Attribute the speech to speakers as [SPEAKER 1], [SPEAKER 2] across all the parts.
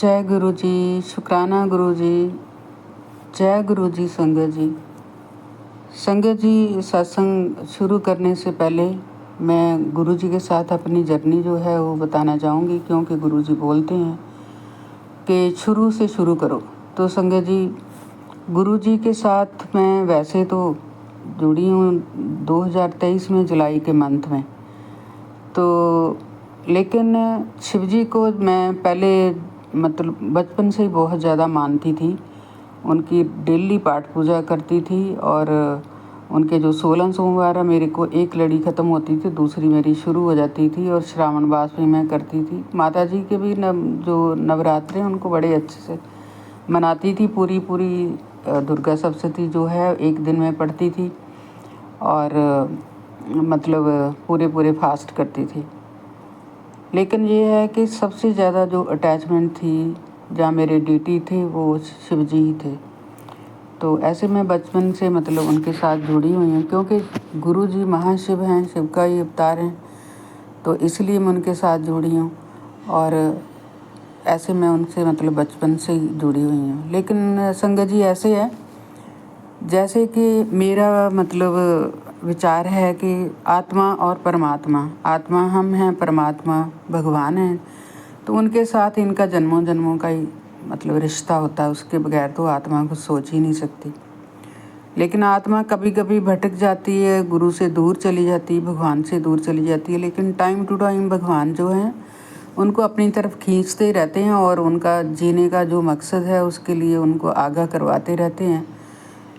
[SPEAKER 1] जय गुरु जी, शुक्राना गुरु जी, जय गुरु जी। संगत जी, सत्संग शुरू करने से पहले मैं गुरु जी के साथ अपनी जर्नी जो है वो बताना चाहूँगी, क्योंकि गुरु जी बोलते हैं कि शुरू से शुरू करो। तो संगत जी, गुरु जी के साथ मैं वैसे तो जुड़ी हूँ 2023 में, जुलाई के मंथ में। तो लेकिन शिव जी को मैं पहले मतलब बचपन से ही बहुत ज़्यादा मानती थी। उनकी डेली पाठ पूजा करती थी और उनके जो 16 सोमवार मेरे को एक लड़ी ख़त्म होती थी, दूसरी मेरी शुरू हो जाती थी और श्रावण मास भी मैं करती थी। माता जी के भी जो नवरात्रे उनको बड़े अच्छे से मनाती थी। पूरी दुर्गा सप्तशती जो है एक दिन में पढ़ती थी और मतलब पूरे फास्ट करती थी। लेकिन ये है कि सबसे ज़्यादा जो अटैचमेंट थी, जहाँ मेरे ड्यूटी थे, वो शिव जी ही थे। तो ऐसे मैं बचपन से मतलब उनके साथ जुड़ी हुई हूँ, क्योंकि गुरु जी महाशिव हैं, शिव का ही अवतार हैं। तो इसलिए मैं उनके साथ जुड़ी हूँ और ऐसे मैं उनसे मतलब बचपन से ही जुड़ी हुई हूँ। लेकिन संगत जी ऐसे है, जैसे कि मेरा मतलब विचार है कि आत्मा और परमात्मा, आत्मा हम हैं, परमात्मा भगवान हैं। तो उनके साथ इनका जन्मों जन्मों का ही मतलब रिश्ता होता है। उसके बगैर तो आत्मा कुछ सोच ही नहीं सकती। लेकिन आत्मा कभी कभी भटक जाती है, गुरु से दूर चली जाती है, भगवान से दूर चली जाती है। लेकिन टाइम टू टाइम भगवान जो हैं उनको अपनी तरफ खींचते ही रहते हैं और उनका जीने का जो मकसद है उसके लिए उनको आगाह करवाते रहते हैं।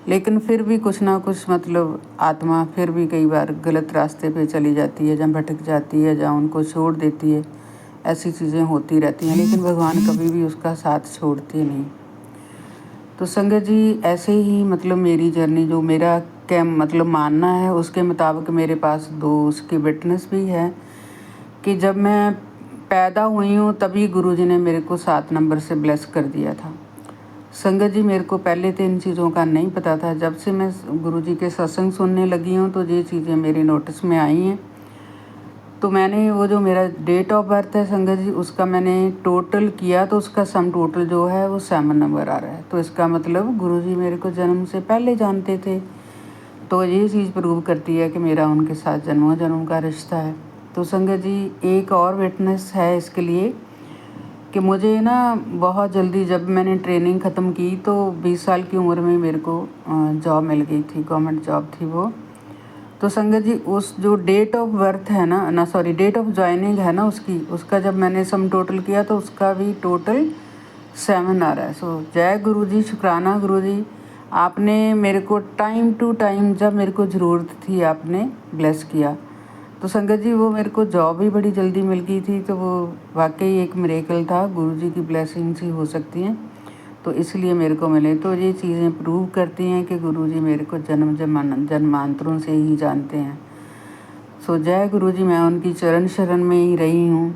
[SPEAKER 1] लेकिन फिर भी कुछ ना कुछ मतलब आत्मा फिर भी कई बार गलत रास्ते पे चली जाती है, जहाँ भटक जाती है, जहाँ उनको छोड़ देती है। ऐसी चीज़ें होती रहती हैं, लेकिन भगवान कभी भी उसका साथ छोड़ते नहीं। तो संगत जी ऐसे ही मतलब मेरी जर्नी, जो मेरा क्या मतलब मानना है, उसके मुताबिक मेरे पास 2 उसके विटनेस भी है कि जब मैं पैदा हुई हूँ तभी गुरुजी ने मेरे को 7 नंबर से ब्लेस कर दिया था। संगत जी, मेरे को पहले तो इन चीज़ों का नहीं पता था। जब से मैं गुरुजी के सत्संग सुनने लगी हूँ तो ये चीज़ें मेरे नोटिस में आई हैं। तो मैंने वो जो मेरा डेट ऑफ बर्थ है संगत जी, उसका मैंने टोटल किया तो उसका सम टोटल जो है वो 7 नंबर आ रहा है। तो इसका मतलब गुरुजी मेरे को जन्म से पहले जानते थे। तो ये चीज़ प्रूव करती है कि मेरा उनके साथ जन्मों जन्म का रिश्ता है। तो संगत जी एक और विटनेस है इसके लिए कि मुझे ना बहुत जल्दी जब मैंने ट्रेनिंग ख़त्म की तो 20 साल की उम्र में मेरे को जॉब मिल गई थी, गवर्नमेंट जॉब थी वो। तो संगत जी उस जो डेट ऑफ बर्थ है ना सॉरी डेट ऑफ ज्वाइनिंग है ना उसका जब मैंने सम टोटल किया तो उसका भी टोटल 7 आ रहा है। सो जय गुरु जी, शुक्राना गुरु जी, आपने मेरे को टाइम टू टाइम जब मेरे को ज़रूरत थी आपने ब्लेस किया। तो संगत जी वो मेरे को जॉब भी बड़ी जल्दी मिल गई थी। तो वो वाकई एक मिरेकल था, गुरुजी की ब्लेसिंग्स ही हो सकती हैं, तो इसलिए मेरे को मिले। तो ये चीज़ें प्रूव करती हैं कि गुरुजी मेरे को जन्मांतरों से ही जानते हैं। सो जय गुरुजी, मैं उनकी चरण शरण में ही रही हूँ।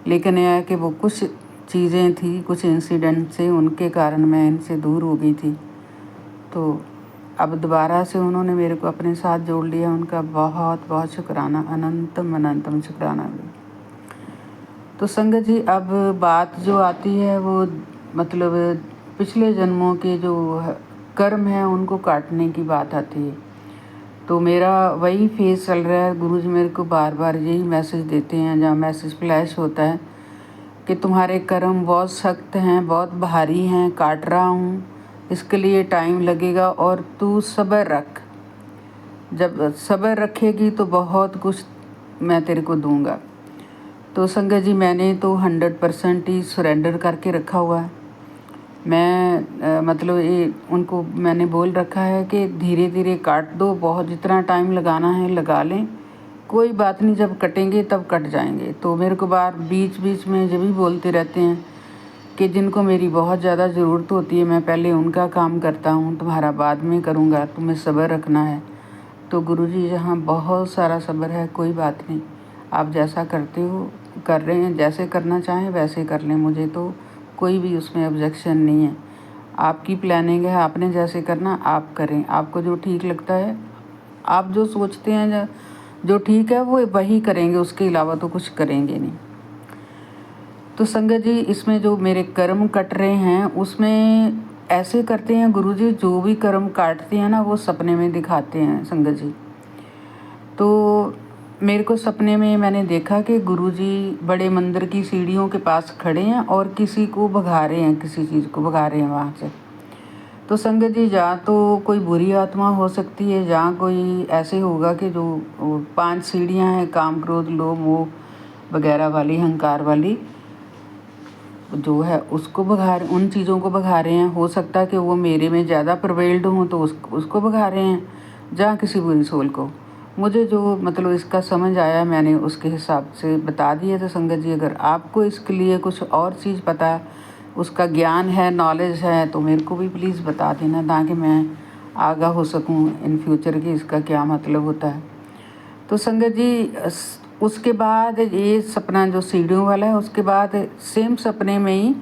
[SPEAKER 1] लेकिन यह है कि वो कुछ चीज़ें थी, कुछ इंसिडेंट से उनके कारण मैं इनसे दूर हो गई थी। तो अब दोबारा से उन्होंने मेरे को अपने साथ जोड़ लिया। उनका बहुत बहुत शुक्राना, अनंतम अनंतम शुक्राना भी। तो संगत जी अब बात जो आती है वो मतलब पिछले जन्मों के जो कर्म हैं उनको काटने की बात आती है। तो मेरा वही फेज चल रहा है। गुरुजी मेरे को बार बार यही मैसेज देते हैं, जहाँ मैसेज फ्लैश होता है कि तुम्हारे कर्म बहुत सख्त हैं, बहुत भारी हैं, काट रहा हूँ, इसके लिए टाइम लगेगा और तू सब्र रख। जब सब्र रखेगी तो बहुत कुछ मैं तेरे को दूंगा। तो संगत जी मैंने तो 100% ही सरेंडर करके रखा हुआ है। मैं मतलब ये उनको मैंने बोल रखा है कि धीरे धीरे काट दो, बहुत जितना टाइम लगाना है लगा लें, कोई बात नहीं, जब कटेंगे तब कट जाएंगे। तो मेरे को बार बीच बीच में जब भी बोलते रहते हैं कि जिनको मेरी बहुत ज़्यादा ज़रूरत होती है मैं पहले उनका काम करता हूँ, तुम्हारा बाद में करूँगा, तुम्हें सब्र रखना है। तो गुरुजी यहाँ बहुत सारा सब्र है, कोई बात नहीं, आप जैसा करते हो कर रहे हैं, जैसे करना चाहें वैसे कर लें, मुझे तो कोई भी उसमें ऑब्जेक्शन नहीं है। आपकी प्लानिंग है, आपने जैसे करना आप करें, आपको जो ठीक लगता है, आप जो सोचते हैं जो ठीक है वो वही करेंगे, उसके अलावा तो कुछ करेंगे नहीं। तो संगत जी इसमें जो मेरे कर्म कट रहे हैं उसमें ऐसे करते हैं गुरुजी, जो भी कर्म काटते हैं ना वो सपने में दिखाते हैं संगत जी। तो मेरे को सपने में मैंने देखा कि गुरुजी बड़े मंदिर की सीढ़ियों के पास खड़े हैं और किसी को भगा रहे हैं, किसी चीज़ को भगा रहे हैं वहाँ से। तो संगत जी जहाँ तो कोई बुरी आत्मा हो सकती है, जहाँ कोई ऐसे होगा कि जो 5 सीढ़ियाँ हैं, काम क्रोध लोभ मोह वगैरह वाली, अहंकार वाली जो है उसको उन चीज़ों को भगा रहे हैं। हो सकता है कि वो मेरे में ज़्यादा प्रिवेल्ड हों तो उसको भगा रहे हैं, जहाँ किसी बुरी सोल को। मुझे जो मतलब इसका समझ आया मैंने उसके हिसाब से बता दिया। तो संगत जी अगर आपको इसके लिए कुछ और चीज़ पता है, उसका ज्ञान है, नॉलेज है, तो मेरे को भी प्लीज़ बता देना ताकि मैं आगाह हो सकूँ इन फ्यूचर की इसका क्या मतलब होता है। तो संगत जी उसके बाद ये सपना जो सीढ़ियों वाला है, उसके बाद सेम सपने में ही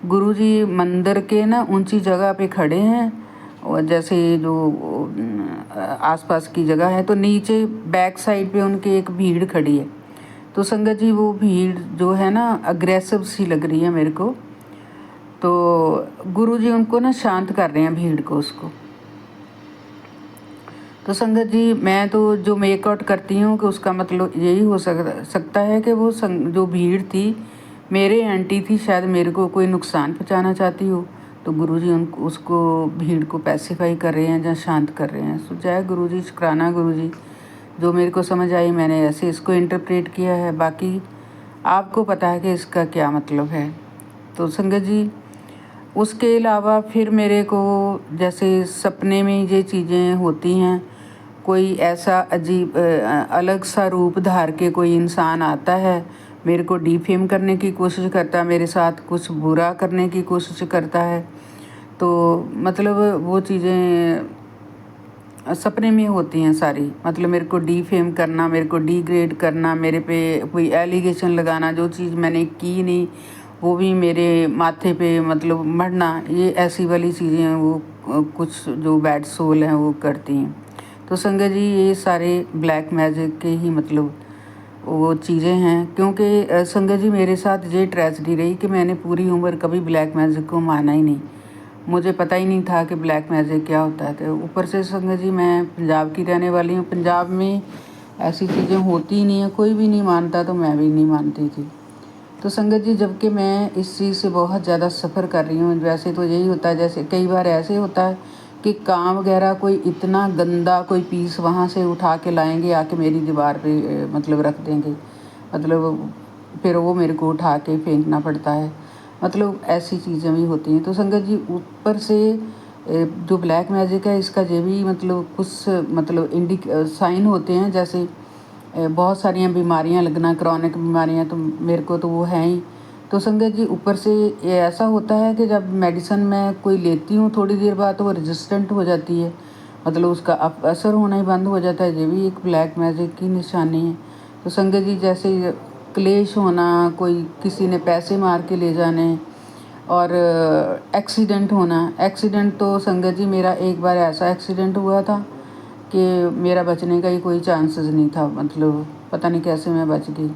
[SPEAKER 1] गुरुजी मंदिर के ना ऊंची जगह पे खड़े हैं, और जैसे जो आसपास की जगह है, तो नीचे बैक साइड पे उनके एक भीड़ खड़ी है। तो संगत जी वो भीड़ जो है ना अग्रेसिव सी लग रही है मेरे को। तो गुरुजी उनको ना शांत कर रहे हैं भीड़ को, उसको। तो संगत जी मैं तो जो मेकआउट करती हूँ कि उसका मतलब यही हो सकता है कि वो जो भीड़ थी मेरे आंटी थी, शायद मेरे को कोई नुकसान पहुँचाना चाहती हो। तो गुरुजी उनको उसको भीड़ को पैसिफाई कर रहे हैं या शांत कर रहे हैं। सो जय गुरुजी, शुक्राना गुरुजी। जो मेरे को समझ आई मैंने ऐसे इसको इंटरप्रेट किया है, बाकी आपको पता है कि इसका क्या मतलब है। तो संगत जी उसके अलावा फिर मेरे को जैसे सपने में ये चीज़ें होती हैं, कोई ऐसा अजीब अलग सा रूप धार के कोई इंसान आता है, मेरे को डिफेम करने की कोशिश करता है, मेरे साथ कुछ बुरा करने की कोशिश करता है। तो मतलब वो चीज़ें सपने में होती हैं सारी, मतलब मेरे को डिफेम करना, मेरे को डिग्रेड करना, मेरे पे कोई एलिगेशन लगाना, जो चीज़ मैंने की नहीं वो भी मेरे माथे पे मतलब मढ़ना, ये ऐसी वाली चीज़ें वो कुछ जो बैड सोल हैं वो करती हैं। तो संगत जी ये सारे ब्लैक मैजिक के ही मतलब वो चीज़ें हैं, क्योंकि संगत जी मेरे साथ ये ट्रेजेडी रही कि मैंने पूरी उम्र कभी ब्लैक मैजिक को माना ही नहीं। मुझे पता ही नहीं था कि ब्लैक मैजिक क्या होता है। तो ऊपर से संगत जी मैं पंजाब की रहने वाली हूँ, पंजाब में ऐसी चीज़ें होती ही नहीं है, कोई भी नहीं मानता, तो मैं भी नहीं मानती थी। तो संगत जी जबकि मैं इस चीज़ से बहुत ज़्यादा सफ़र कर रही हूँ, वैसे तो यही होता है, जैसे कई बार ऐसे होता है कि काम वगैरह कोई इतना गंदा कोई पीस वहाँ से उठा के लाएंगे, आके मेरी दीवार पे मतलब रख देंगे, मतलब फिर वो मेरे को उठा के फेंकना पड़ता है, मतलब ऐसी चीज़ें भी होती हैं। तो संगत जी ऊपर से जो ब्लैक मैजिक है इसका ये भी मतलब कुछ मतलब साइन होते हैं, जैसे बहुत सारी बीमारियां लगना, क्रॉनिक बीमारियां, तो मेरे को तो वो है ही। तो संगत जी ऊपर से ये ऐसा होता है कि जब मेडिसिन मैं कोई लेती हूँ थोड़ी देर बाद तो वो रेजिस्टेंट हो जाती है, मतलब उसका असर होना ही बंद हो जाता है। ये भी एक ब्लैक मैजिक की निशानी है। तो संगत जी जैसे क्लेश होना, कोई किसी ने पैसे मार के ले जाने, और एक्सीडेंट होना। एक्सीडेंट तो संगत जी मेरा एक बार ऐसा एक्सीडेंट हुआ था कि मेरा बचने का ही कोई चांसेस नहीं था, मतलब पता नहीं कैसे मैं बच गई।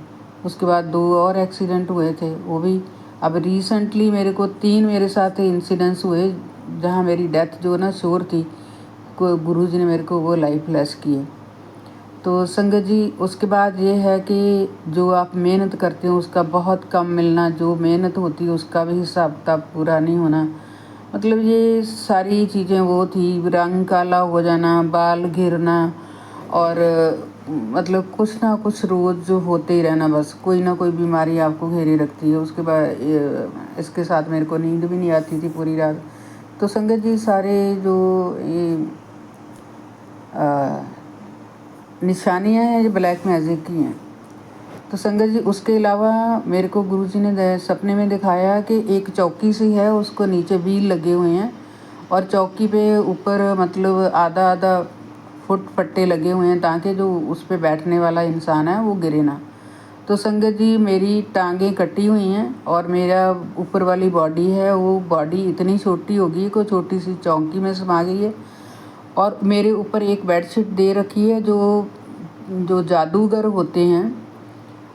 [SPEAKER 1] उसके बाद 2 और एक्सीडेंट हुए थे, वो भी अब रिसेंटली मेरे को 3 मेरे साथ इंसिडेंट्स हुए जहाँ मेरी डेथ जो ना श्योर थी, गुरुजी ने मेरे को वो लाइफ लेस किए। तो संगत जी उसके बाद ये है कि जो आप मेहनत करते हो उसका बहुत कम मिलना, जो मेहनत होती है उसका भी हिसाब किताब पूरा नहीं होना, मतलब ये सारी चीज़ें वो थी। रंग काला हो जाना, बाल गिरना, और मतलब कुछ ना कुछ रोज़ जो होते ही रहना, बस कोई ना कोई बीमारी आपको घेरे रखती है। उसके बाद इसके साथ मेरे को नींद भी नहीं आती थी पूरी रात। तो संगत जी सारे जो ये निशानियाँ हैं ये ब्लैक मैजिक की हैं। तो संगत जी उसके अलावा मेरे को गुरुजी ने सपने में दिखाया कि एक चौकी सी है, उसको नीचे व्हील लगे हुए हैं, और चौकी पे ऊपर मतलब आधा आधा फुट पट्टे लगे हुए हैं ताकि जो उस पे बैठने वाला इंसान है वो गिरे ना। तो संगत जी मेरी टांगें कटी हुई हैं और मेरा ऊपर वाली बॉडी है वो बॉडी इतनी छोटी होगी कि छोटी सी चौकी में समा गई है। और मेरे ऊपर एक बेडशीट दे रखी है, जो जादूगर होते हैं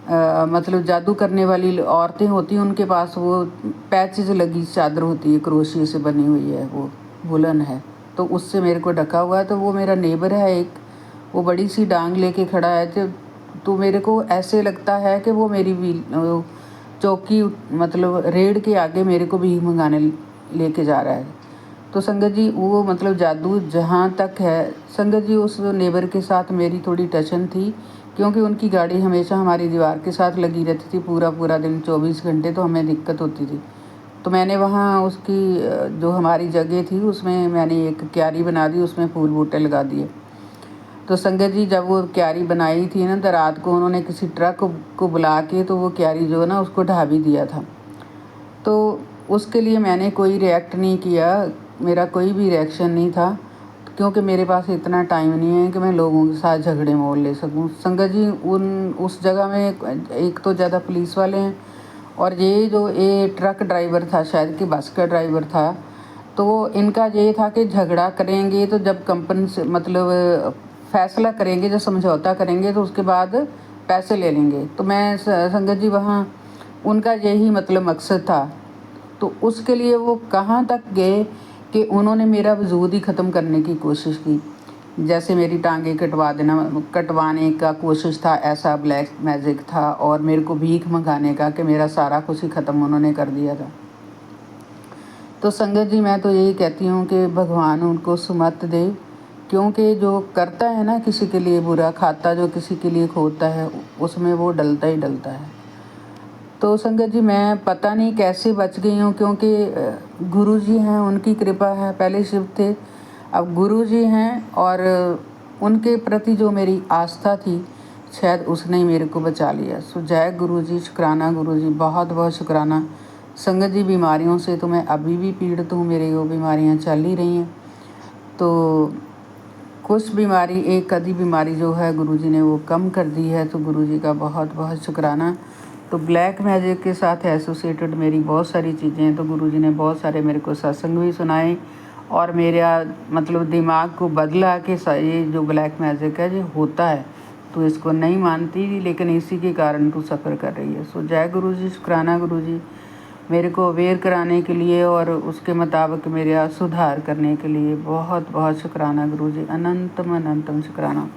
[SPEAKER 1] मतलब जादू करने वाली औरतें होती हैं, उनके पास वो पैचेज लगी चादर होती है, क्रोशिया से बनी हुई है, वो वुलन है, तो उससे मेरे को ढका हुआ है। तो वो मेरा नेबर है एक, वो बड़ी सी डांग लेके खड़ा है। तो मेरे को ऐसे लगता है कि वो मेरी चौकी मतलब रेड के आगे मेरे को भीख मंगाने लेके जा रहा है। तो संगत जी वो मतलब जादू जहाँ तक है, संगत जी उस नेबर के साथ मेरी थोड़ी टशन थी, क्योंकि उनकी गाड़ी हमेशा हमारी दीवार के साथ लगी रहती थी, पूरा दिन 24 घंटे, तो हमें दिक्कत होती थी। तो मैंने वहाँ उसकी जो हमारी जगह थी उसमें मैंने एक क्यारी बना दी, उसमें फूल बूटे लगा दिए। तो संगत जी जब वो क्यारी बनाई थी ना, तो रात को उन्होंने किसी ट्रक को बुला के तो वो क्यारी जो है ना उसको ढा भी दिया था। तो उसके लिए मैंने कोई रिएक्ट नहीं किया, मेरा कोई भी रिएक्शन नहीं था, क्योंकि मेरे पास इतना टाइम नहीं है कि मैं लोगों के साथ झगड़े मोल ले सकूं। संगत जी उस जगह में एक तो ज़्यादा पुलिस वाले हैं, और ये ट्रक ड्राइवर था, शायद कि बस का ड्राइवर था। तो इनका ये था कि झगड़ा करेंगे तो जब कंपनी से मतलब फैसला करेंगे, जब समझौता करेंगे तो उसके बाद पैसे ले लेंगे। तो मैं संगत जी वहाँ उनका यही मतलब मकसद था। तो उसके लिए वो कहाँ तक गए कि उन्होंने मेरा वजूद ही ख़त्म करने की कोशिश की। जैसे मेरी टांगें कटवाने का कोशिश था, ऐसा ब्लैक मैजिक था, और मेरे को भीख मंगाने का कि मेरा सारा कुछ ही ख़त्म उन्होंने कर दिया था। तो संगत जी मैं तो यही कहती हूँ कि भगवान उनको सुमत दे, क्योंकि जो करता है ना किसी के लिए बुरा, खाता जो किसी के लिए खोता है, उसमें वो डलता ही डलता है। तो संगत जी मैं पता नहीं कैसे बच गई हूँ, क्योंकि गुरु जी हैं, उनकी कृपा है। पहले शिव थे, अब गुरु जी हैं, और उनके प्रति जो मेरी आस्था थी, शायद उसने ही मेरे को बचा लिया। सो जय गुरु जी, शुक्राना गुरु जी, बहुत बहुत शुक्राना। संगत जी बीमारियों से तो मैं अभी भी पीड़ित हूँ, मेरी वो बीमारियाँ चल ही रही हैं। तो कुछ बीमारी, एक आधी बीमारी जो है गुरुजी ने वो कम कर दी है, तो गुरुजी का बहुत बहुत शुक्राना। तो ब्लैक मैजिक के साथ एसोसिएटेड मेरी बहुत सारी चीज़ें हैं। तो गुरुजी ने बहुत सारे मेरे को सत्संग भी सुनाए, और मेरा मतलब दिमाग को बदला कि ये जो ब्लैक मैजिक है ये होता है, तो इसको नहीं मानती, लेकिन इसी के कारण तू सफ़र कर रही है। सो जय गुरुजी, शुक्राना गुरुजी, मेरे को अवेयर कराने के लिए और उसके मुताबिक मेरा सुधार करने के लिए बहुत बहुत शुक्राना गुरुजी, अनंतम अनंतम शुक्राना।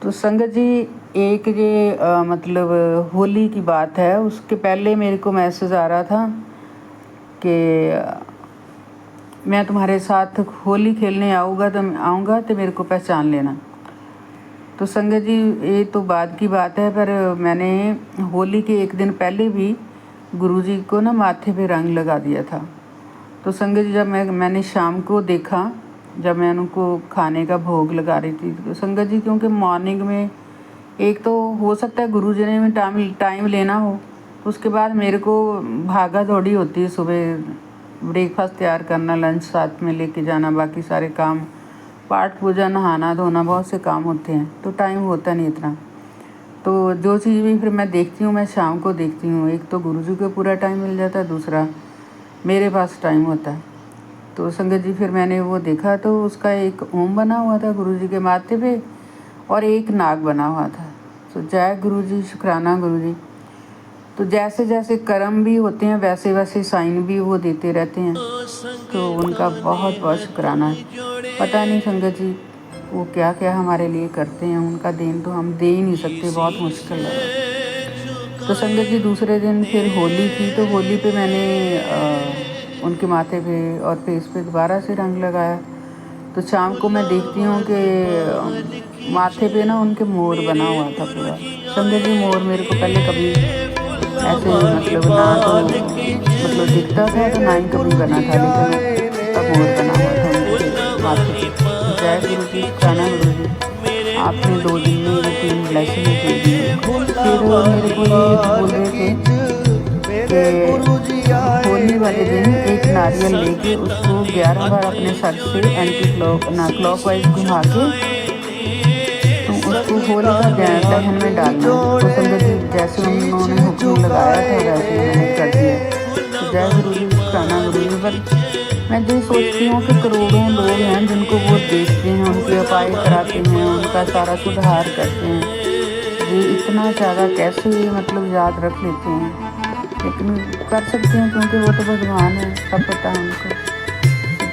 [SPEAKER 1] तो संगत जी एक ये मतलब होली की बात है, उसके पहले मेरे को मैसेज आ रहा था कि मैं तुम्हारे साथ होली खेलने आऊँगा तो मेरे को पहचान लेना। तो संगत जी ये तो बाद की बात है, पर मैंने होली के एक दिन पहले भी गुरुजी को ना माथे पे रंग लगा दिया था। तो संगत जी जब मैंने शाम को देखा, जब मैं उनको खाने का भोग लगा रही थी, तो संगत जी क्योंकि मॉर्निंग में एक तो हो सकता है गुरुजी ने भी टाइम लेना हो, उसके बाद मेरे को भागा दौड़ी होती है, सुबह ब्रेकफास्ट तैयार करना, लंच साथ में लेके जाना, बाकी सारे काम, पाठ पूजा, नहाना धोना, बहुत से काम होते हैं, तो टाइम होता नहीं इतना। तो जो चीज़ भी फिर मैं देखती हूँ, मैं शाम को देखती हूँ, एक तो गुरुजी को पूरा टाइम मिल जाता है, दूसरा मेरे पास टाइम होता है। तो संगत जी फिर मैंने वो देखा, तो उसका एक ओम बना हुआ था गुरुजी के माथे पे, और एक नाग बना हुआ था। तो जय गुरुजी, शुक्राना गुरुजी। तो जैसे जैसे कर्म भी होते हैं वैसे वैसे साइन भी वो देते रहते हैं, तो उनका बहुत बहुत शुक्राना है। पता नहीं संगत जी वो क्या क्या हमारे लिए करते हैं, उनका देन तो हम दे ही नहीं सकते, बहुत मुश्किल है। तो संगत जी दूसरे दिन फिर होली थी, तो होली पे मैंने उनके माथे पे और फेस पे दोबारा से रंग लगाया। तो शाम को मैं देखती हूँ कि माथे पे ना उनके मोर बना हुआ था पूरा। संगत जी मोर मेरे को पहले कभी ऐसे मतलब ना तो मतलब दिखता था, तो ना ही कभी बना था, लेकिन तब मोर बना हुआ था उनके माथे पे। जय गुरु जी, शुक्राना गुरु जी, आपने 2 दिन में ये 3 ब्लेसिंग दे दी। फिर मेरे को ये बोल रहे थे कि होली वाले दिन एक नारियल लेके उसको 11 बार अपने सर से क्लॉकवाइज घुमा के तो उसको होली का दहन में डालना। तो संगत जी जैसे उन्होंने हुक्म लगाया था वैसे मैंने कर दिया। तो जय गुरु जी, शुक्राना गुरु जी। पर मैं ये सोचती हूँ कि करोड़ों लोग हैं जिनको वो देखते हैं, उनके उपाय कराते हैं, उनका सारा सुधार करते हैं, ये इतना ज़्यादा कैसे मतलब याद रख लेते हैं, लेकिन कर सकते हैं क्योंकि वो तो भगवान है, सब पता है उनको।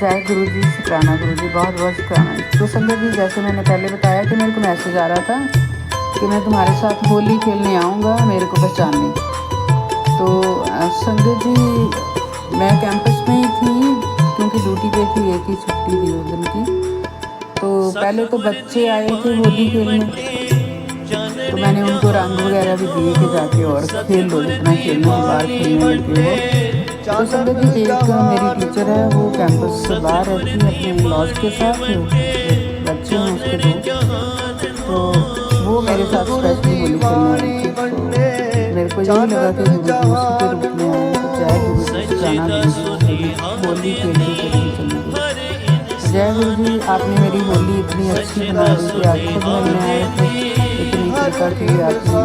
[SPEAKER 1] जय गुरु जी, शुक्राना गुरु जी, बहुत बहुत शुक्राना। तो संगत जी, जैसे मैंने पहले बताया कि मेरे को मैसेज आ रहा था कि मैं तुम्हारे साथ होली खेलने आऊँगा, मेरे को पहचाने। तो संगत जी, मैं कैंपस में ही थी क्योंकि ड्यूटी पे थी, एक ही छुट्टी थी उस दिन की। तो पहले तो बच्चे आए थे होली खेलने, तो मैंने उनको रंग वगैरह भी दिए कि जाके और खेल लो, जितना खेलना है बाहर खेलने लगे हो। तो संगत जी, एक मेरी टीचर है, वो कैंपस से बाहर रहती है अपने लॉज के साथ, बच्चे हैं उसके दो। तो वो मेरे साथ स्पेशली होली खेलने आई थी। तो मेरे को यही लगा कि गुरु जी उसी के रूप में आए, तो जय गुरु जी, शुक्राना गुरु जी, होली खेल के चली चली। जय गुरु जी, आपने मेरी होली इतनी अच्छी बना दी कि आज खुद मिलने आए थे, इतनी कृपा की आपने।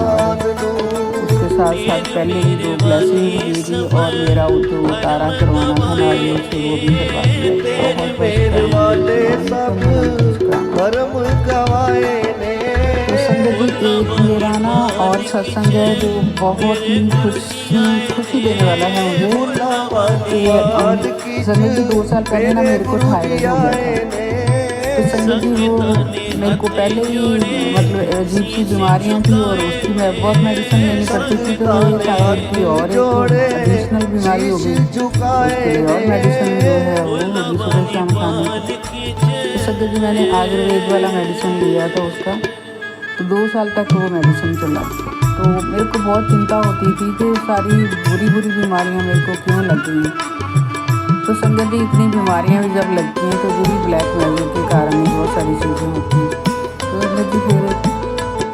[SPEAKER 1] उसके साथ साथ पहले ही 2 ब्लेसिंग भी दी थी और मेरा जो उतारा करवाना था नारियल से वो भी करवा दिया। तो संगत जी, एक मेरा ना और सत्संग है जो बहुत ही खुशी देने वाला है मुझे। कि संगत जी, 2 साल पहले ना मेरे को थायराइड हो गया था। तो संगत जी, वो मेरे को पहले ही मतलब अजीब सी बीमारियाँ थी और उसकी मैं बहुत मेडिसिन लेनी पड़ती थी। तो ये थायराइड की और एक एडिशनल बीमारी हो गई, उसके लिए और मेडिसिन जो है वो होगी सुबह शाम खाने की। तो संगत जी, मैंने आयुर्वेद वाला मेडिसिन लिया था उसका, तो 2 साल तक वो मेडिसिन चला। तो मेरे को बहुत चिंता होती थी कि सारी बुरी बीमारियाँ मेरे को क्यों लग गई। तो संगत जी, इतनी बीमारियाँ भी जब लगती हैं तो भी ब्लैक मैजिक के कारण ही बहुत सारी चीज़ें होती हैं। तो संगत जी, फिर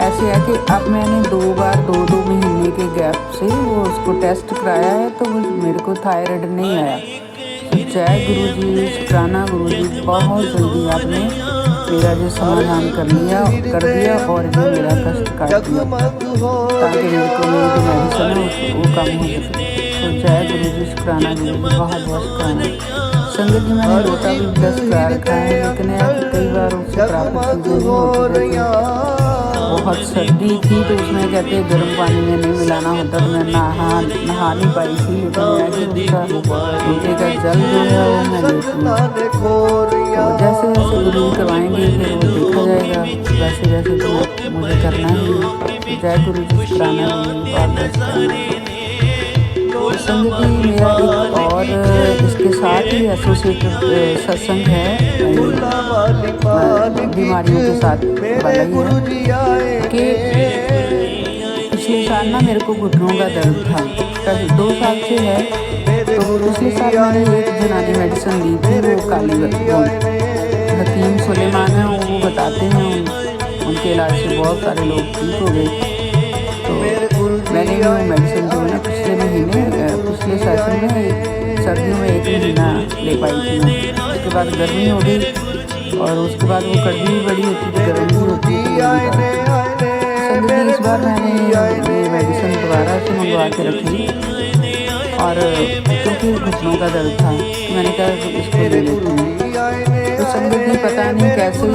[SPEAKER 1] ऐसे है कि अब मैंने 2 बार 2-2 महीने के गैप से वो उसको टेस्ट कराया है, तो वो मेरे को थायराइड नहीं आया। तो जय गुरु जी, शुक्राना गुरु जी, बहुत जल्दी आपने मेरा जो समाधान कर दिया और जो मेरा कष्ट काट दिया, ताकि मेरे को मेरी जो मेडिसिन है वो कम हो सके। तो जय गुरु जी, शुक्राना गुरु जी, बहुत बहुत शुक्राना। संगत जी, मैंने लोटा भी ब्रश करा रखा है, लेकिन कई बार उससे प्राप्त चीज़ें नहीं होती रहती। बहुत सर्दी थी तो उसमें कहते गर्म पानी में नहीं मिलाना होता, तो मैं नहा नहीं पाई थी। लेकिन मैं उसका लोटे का जल जो है वो मैं लेती हूँ। तो जैसे जैसे गुरु करवाएंगे फिर वो देखा जाएगा, वैसे वैसे तो मुझे करना ही। जय गुरु जी, शुक्राना गुरु जी, बहुत बहुत शुक्राना। संगत जी, मेरा एक और इसके साथ ही एसोसिएटेड सत्संग है बीमारियों के साथ वाला ही है कि पिछले साल ना मेरे को घुटनों का दर्द था, 2 साल से है। तो पिछले साल मैंने एक जनानी मेडिसिन ली थी, वो काली हकीम सुलेमान है, वो बताते हैं उनके इलाज से बहुत सारे लोग ठीक हो गए। तो मैंने वो मेडिसिन जो है ना पिछले सेशन में सर्दियों में 1 महीना ले पाई थी मैं। उसके बाद गर्मी हो गई और उसके बाद वो कड़वी भी बड़ी होती थी, गर्म भी होती थी। संगत जी, इस बार मैंने ये मेडिसिन दोबारा से मंगवा के रखी और क्योंकि घुटनों का दर्द था तो मैंने कहा इसको ले लेती हूँ। तो संगत जी, पता नहीं कैसे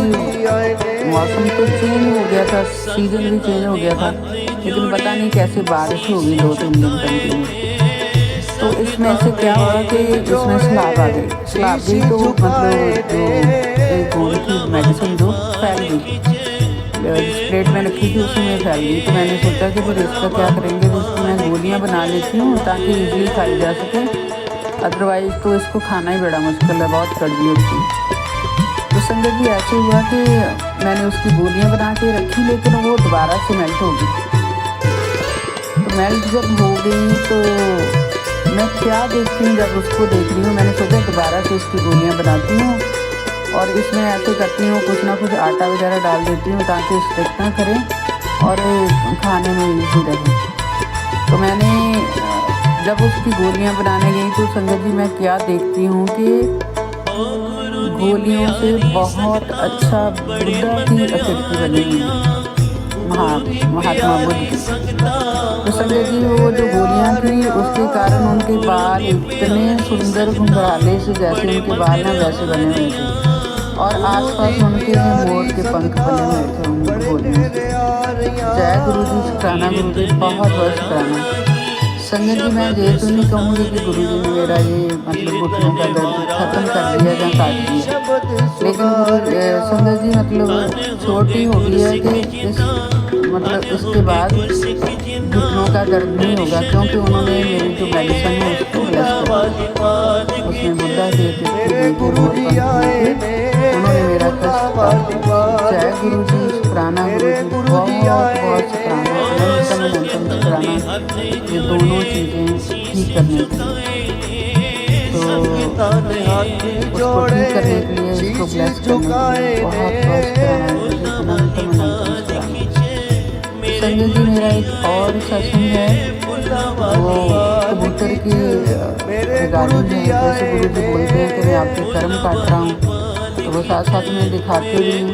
[SPEAKER 1] मौसम तो चेंज हो गया था, सीज़न भी चेंज हो गया था, लेकिन पता नहीं कैसे बारिश हो गई 2-3 दिन कंटिन्यू। तो इसमें से क्या हुआ कि इसमें सलाब आ गई तो मतलब जो गोली की मेडिसिन जो फैल गई, प्लेट में रखी थी उसी में फैल गई। तो मैंने सोचा कि फिर इसका क्या करेंगे, तो इसको मैं गोलियाँ बना लेती हूँ ताकि ईजिली खाई जा सके, अदरवाइज़ तो इसको खाना ही बड़ा मुश्किल है, बहुत कड़वी होती है। तो संगत जी, ऐसे हुआ कि मैंने उसकी गोलियाँ बना के रखी, लेकिन वो दोबारा से मेल्ट हो गई। तो मेल्ट जब हो गई तो मैं क्या देखती हूँ, जब उसको देख रही हूँ मैंने सोचा दोबारा से इसकी गोलियाँ बनाती हूँ और इसमें ऐसे करती हूँ कुछ ना कुछ आटा वगैरह डाल देती हूँ ताकि स्टिक ना करें और खाने में ईजी रहे। तो मैंने जब उसकी गोलियाँ बनाने गई तो संगत जी, मैं क्या देखती हूँ कि गोलियों से बहुत अच्छा बुद्धा की आकृति बनी हुई है, महात्मा बुद्ध की। तो संगत जी, वो जो गोलियाँ थी उसके कारण उनके बाल इतने सुंदर घुंघराले से, जैसे उनके बाल ना वैसे बने हुए थे। और आसपास उनके ही मोर के पंख बने हुए थे उनको बोलने से। जय गुरु जी, शुक्राना गुरु जी, बहुत बहुत शुक्राना। संगत जी, मैं ये तो नहीं कहूँगी कि गुरु जी ने मेरा ये मतलब घुटनों का दर्द खत्म कर दिया या काट दिया, लेकिन संगत जी मतलब छोटी हो गई है कि इसके बाद घुटनों का दर्द नहीं होगा, क्योंकि उन्होंने मेरी जो मेडिसिन है उसको ब्लेस कर, उसमें बुद्धा के उन्होंने मेरा कष्ट काट दिया। जय गुरु जी, शुक्राना गुरु जी, बहुत बहुत शुक्राना, अनंतम शुक्राना ये दोनों चीज़ें ठीक करने के लिए। तो उसको ठीक करने के लिए, इसको ब्लेस करने के लिए बहुत बहुत शुक्राना गुरु जी, अनंतम शुक्राना। संजय जी, मेरा एक और सत्संग है, वो कबूतर की रिगार्डिंग है। जैसे गुरु जी बोलते हैं कि मैं आपके कर्म काट रहा हूँ, तो वो साथ साथ में दिखाते भी हैं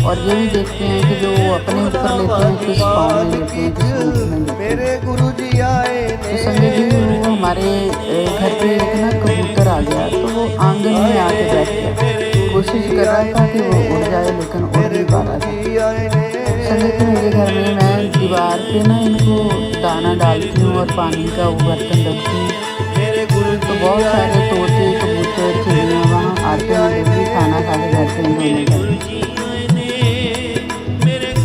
[SPEAKER 1] और ये भी देखते हैं कि जो वो अपने ऊपर लेते हैं किस फॉर्म में लेते हैं, किस रूप में लेते हैं। तो संजय जी, वो हमारे घर पे एक ना कबूतर आ गया, तो वो आंगन में आके बैठ गया, कोशिश कर रहा था कि वो उड़ जाए लेकिन उड़ नहीं पा रहा था। संजय जी, मेरे घर में मैं दीवार पे ना इनको दाना डालती हूँ और पानी का वो बर्तन रखती हूँ, तो बहुत सारे तोते कबूतर चिड़ियाँ वहाँ आते हैं, भी खाना खा के जाते हैं दोनों।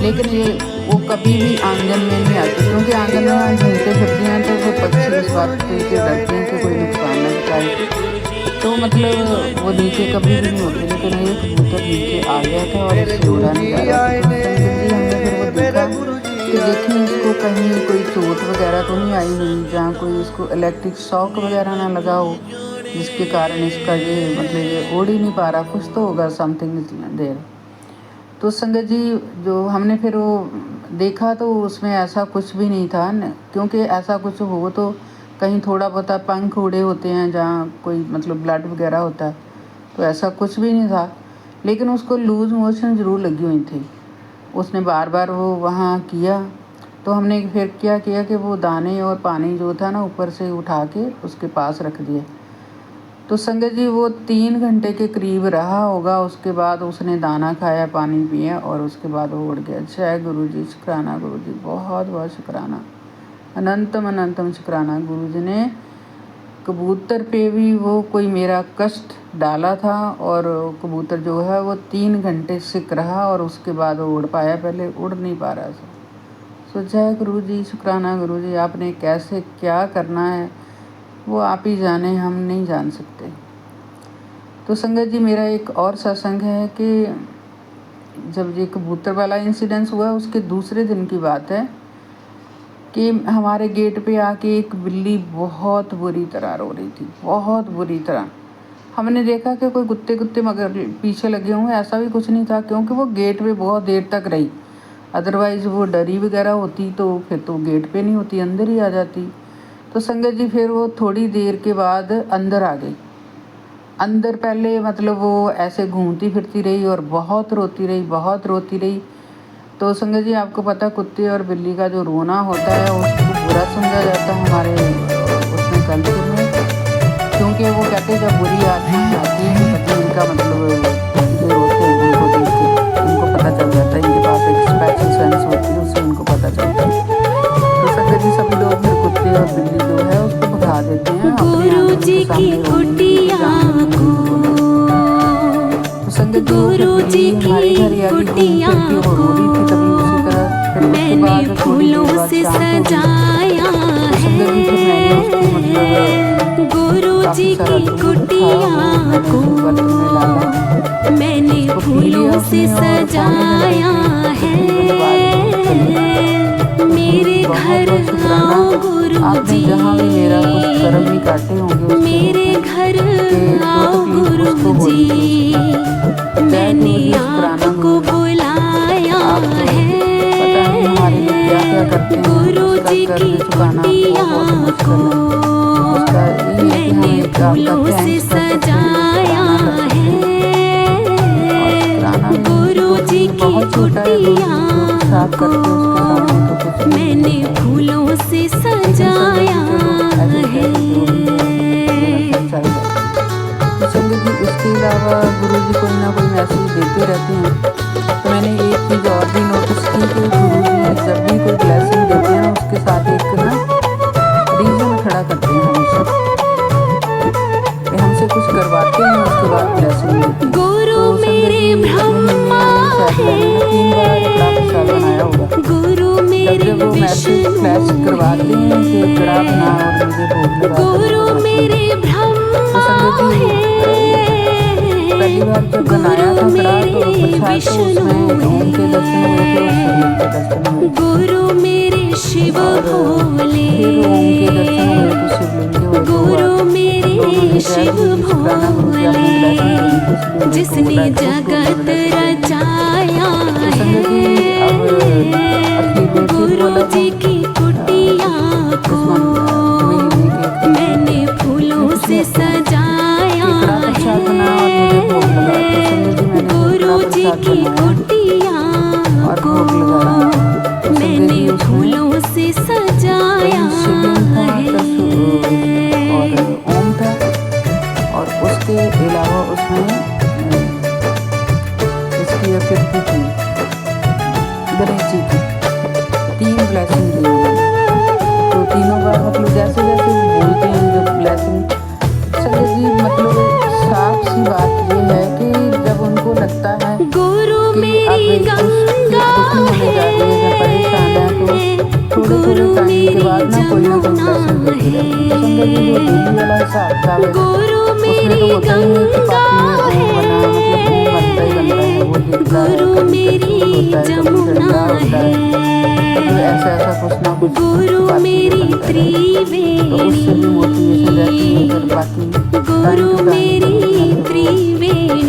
[SPEAKER 1] लेकिन ये वो कभी भी आंगन में नहीं आते, क्योंकि आंगन में हम घूमते फिरते हैं तो वो पक्षी इस बात पे डरते हैं कि कोई नुकसान न पहुंचाए, तो मतलब वो नीचे कभी भी नहीं होते। लेकिन ये कबूतर नीचे आ गया था और इससे उड़ा नहीं जा रहा था। हमने फिर वो देखा कि देखें इसको कहीं कोई चोट वगैरह तो नहीं आई हुई, जहाँ कोई इसको इलेक्ट्रिक शॉक वगैरह ना लगा हो जिसके कारण इसका ये मतलब ये उड़ ही नहीं पा रहा, कुछ तो होगा, समथिंग देर। तो संगत जी, जो हमने फिर वो देखा तो उसमें ऐसा कुछ भी नहीं था, क्योंकि ऐसा कुछ हो तो कहीं थोड़ा बहुत पंख उड़े होते हैं जहाँ कोई मतलब ब्लड वगैरह होता है, तो ऐसा कुछ भी नहीं था। लेकिन उसको लूज़ मोशन ज़रूर लगी हुई थी, उसने बार बार वो वहाँ किया। तो हमने फिर क्या किया कि वो दाने और पानी जो था ना ऊपर से उठा के उसके पास रख दिया। तो संगत जी, वो 3 घंटे के करीब रहा होगा, उसके बाद उसने दाना खाया, पानी पिया और उसके बाद वो उड़ गया। जय गुरु जी, शुक्राना गुरु जी, बहुत बहुत शुक्राना, अनंतम शुक्राना। गुरु जी ने कबूतर पे भी वो कोई मेरा कष्ट डाला था और कबूतर जो है वो 3 घंटे सिक रहा और उसके बाद वो उड़ पाया, पहले उड़ नहीं पा रहा था। सो जय गुरु जी, शुक्राना गुरु जी, आपने कैसे क्या करना है वो आप ही जाने, हम नहीं जान सकते। तो संगत जी, मेरा एक और सत्संग है कि जब ये कबूतर वाला इंसिडेंस हुआ उसके दूसरे दिन की बात है कि हमारे गेट पे आके एक बिल्ली बहुत बुरी तरह रो रही थी, बहुत बुरी तरह। हमने देखा कि कोई कुत्ते मगर पीछे लगे होंगे, ऐसा भी कुछ नहीं था, क्योंकि वो गेट पे बहुत देर तक रही। अदरवाइज़ वो डरी वगैरह होती तो फिर तो गेट पे नहीं होती, अंदर ही आ जाती। तो संगत जी, फिर वो थोड़ी देर के बाद अंदर आ गई। अंदर पहले मतलब वो ऐसे घूमती फिरती रही और बहुत रोती रही। तो संगत जी, आपको पता कुत्ते और बिल्ली का जो रोना होता है उसको बुरा समझा जाता है हमारे उसमें कल्चर में, क्योंकि वो कहते हैं जब बुरी आत्मा आती है तो इनका मतलब जो रोते हैं उनको देख के उनको पता चल जाता है, इनके पास एक स्पेशल सेंस होती है, उससे उनको पता चलता है। तो संगत जी, सभी लोग फिर कुत्ते और बिल्ली जो है उसको भगा देते हैं
[SPEAKER 2] गुरु जी की कुटिया को, गुरु जी की कुटिया को मैंने फूलों से सजाया है। गुरु जी की कुटिया को मैंने फूलों से सजाया है। मेरे घर आओ गुरु जी, मेरे घर आओ गुरु जी, मैंने आपको बुलाया है। गुरु जी की कुटिया को मैंने फूलों से सजाया है। गुरु जी की कुटिया को मैंने फूलों से सजाया है।
[SPEAKER 1] इसके अलावा गुरु जी कोई ना कोई मैसेज ऐसे फ्लैश करवाते हैं कि कड़ा बना और मुझे भोग लगा
[SPEAKER 2] गुरु मेरे ब्रह्मा है,
[SPEAKER 1] पहली बार जब बनाया था कड़ा तो प्रसाद तो उसमें ओम के दर्शन हुए थे और शिवलिंग के दर्शन हुए थे।
[SPEAKER 2] गुरु मेरे शिव भोले,
[SPEAKER 1] फिर ओम के दर्शन हुए तो शिवलिंग के हुए।
[SPEAKER 2] गुरु मेरे शिव भोले, जिसने जगत रचाया है। गुरु जी की कुटिया को मैंने फूलों से सजाया है। गुरु जी की कुटिया को मैंने फूलों से सजाया है।
[SPEAKER 1] और ओम था और उसके अलावा उसमें इसकी कीर्ति थी गणेश जी की। 3 ब्लेसिंग दी उन्होंने, तो तीनों बार मतलब जैसे जैसे बोलते हैं जब ब्लेसिंग संजय जी, मतलब साफ सी बात ये है कि जब उनको लगता है
[SPEAKER 2] गुरु
[SPEAKER 1] कि
[SPEAKER 2] मेरी
[SPEAKER 1] आप
[SPEAKER 2] गंगा
[SPEAKER 1] होने जा रही है, जब परेशान है तो थोड़े थोड़े टाइम के बाद ना कोई ब्लेसिंग देती रहती है। संजय जी जो डेली वाला हिसाब था
[SPEAKER 2] गुरु
[SPEAKER 1] उसमें
[SPEAKER 2] मेरी
[SPEAKER 1] तो होता ही है कि
[SPEAKER 2] गंगा
[SPEAKER 1] पापी में ओम बना, मतलब ओम बनता ही बनता है, वो दिखता है,
[SPEAKER 2] गुरु
[SPEAKER 1] कभी
[SPEAKER 2] मेरी
[SPEAKER 1] होता है, कभी
[SPEAKER 2] जमुना
[SPEAKER 1] होता है, मतलब ऐसा ऐसा कुछ ना कुछ
[SPEAKER 2] गुरु
[SPEAKER 1] बात
[SPEAKER 2] मेरी
[SPEAKER 1] बनता है। तो उससे भी मोटिवेशन रहती है, फिर बाकी
[SPEAKER 2] गुरु मेरी त्रिवेणी,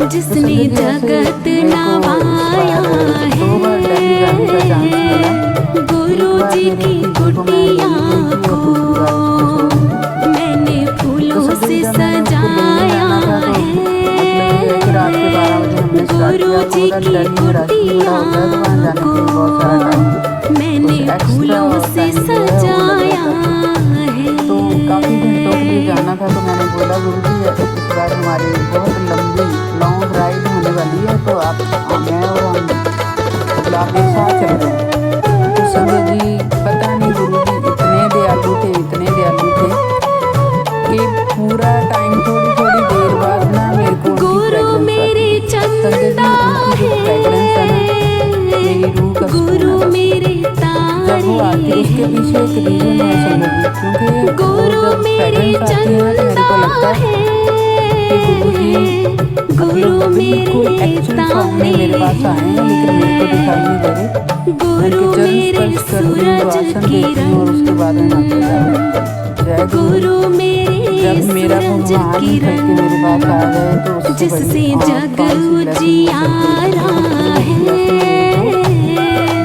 [SPEAKER 2] जिसने जगत नवाया है। गुरु जी की कुटिया को मैंने फूलों से सजाया है। गुरु जी की कुटिया को मैंने फूलों से सजाया है।
[SPEAKER 1] तो काफ़ी घंटों के लिए जाना था, तो मैंने बोला गुरु जी इस बार हमारी बहुत लंबी लॉन्ग राइड होने वाली है, तो आप मैं और हम मतलब आप एक साथ चल रहे हैं। तो संजय जी पता नहीं गुरु जी इतने दयालु थे कि पूरा टाइम थोड़ी थोड़ी देर बाद ना मेरे को
[SPEAKER 2] गुरु मेरे चंदा है,
[SPEAKER 1] मेरी रूह का
[SPEAKER 2] गुरु मेरे
[SPEAKER 1] जब वो आती है उसके पीछे एक रीजन है संजय जी, क्योंकि
[SPEAKER 2] गुरु मेरे चंदा है। गुरु मेरे ताने,
[SPEAKER 1] मेरे पास आए हैं लेकिन मेरे को दिखाई नहीं दे रहे।
[SPEAKER 2] गुरु मेरे सूरज किरण,
[SPEAKER 1] और उसके बाद में मानते जय
[SPEAKER 2] गुरु मेरे
[SPEAKER 1] जब मेरा
[SPEAKER 2] सूरज
[SPEAKER 1] भगवान निकल के
[SPEAKER 2] किरण,
[SPEAKER 1] मेरे पास आ गए तो उससे
[SPEAKER 2] जिससे
[SPEAKER 1] बड़ी
[SPEAKER 2] जग उजियारा है।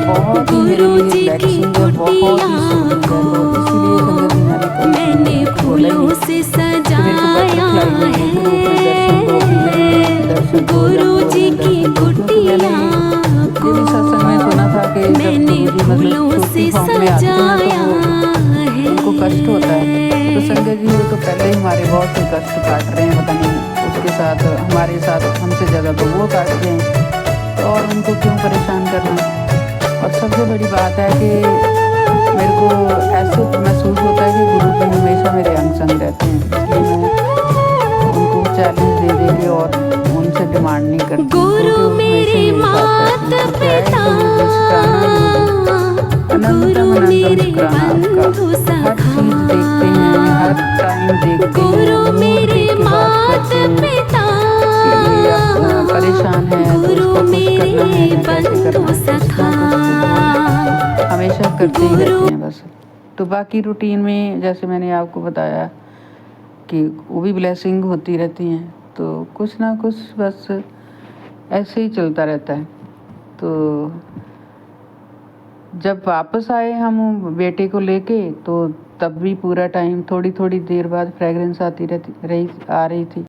[SPEAKER 1] बहुत ही मेरे
[SPEAKER 2] गुरु
[SPEAKER 1] लिए
[SPEAKER 2] जी की
[SPEAKER 1] blessing है, बहुत ही
[SPEAKER 2] कुटिया
[SPEAKER 1] सुंदर है,
[SPEAKER 2] को
[SPEAKER 1] तो इसीलिए संजय जी मैंने कहा
[SPEAKER 2] मैंने फूलों से सजाया है। गुरु जी की कुटिया को मैंने फूलों से सजाया है।
[SPEAKER 1] उनको कष्ट होता है, तो संजय जी वो तो पहले ही हमारे बहुत से कष्ट काट रहे हैं, पता नहीं उसके साथ हमारे साथ हमसे ज़्यादा तो वो काट रहे हैं, तो और उनको क्यों परेशान करना। और सबसे बड़ी बात है कि मेरे को ऐसे महसूस होता है कि गुरु जी हमेशा मेरे अंग संग रहते हैं, इसलिए मैं उनको चैलेंज दे दे के और उनसे डिमांड नहीं करती।
[SPEAKER 2] गुरु मेरे मात पिता, गुरु मेरे बंधु सखा, गुरु मेरे मात पिता,
[SPEAKER 1] परेशान है
[SPEAKER 2] गुरु मेरे बंधु सखा,
[SPEAKER 1] हमेशा करते ही रहते हैं बस। तो बाकी रूटीन में जैसे मैंने आपको बताया कि वो भी ब्लेसिंग होती रहती हैं, तो कुछ ना कुछ बस ऐसे ही चलता रहता है। तो जब वापस आए हम बेटे को लेके, तो तब भी पूरा टाइम थोड़ी थोड़ी देर बाद फ्रेगरेंस आती आ रही थी।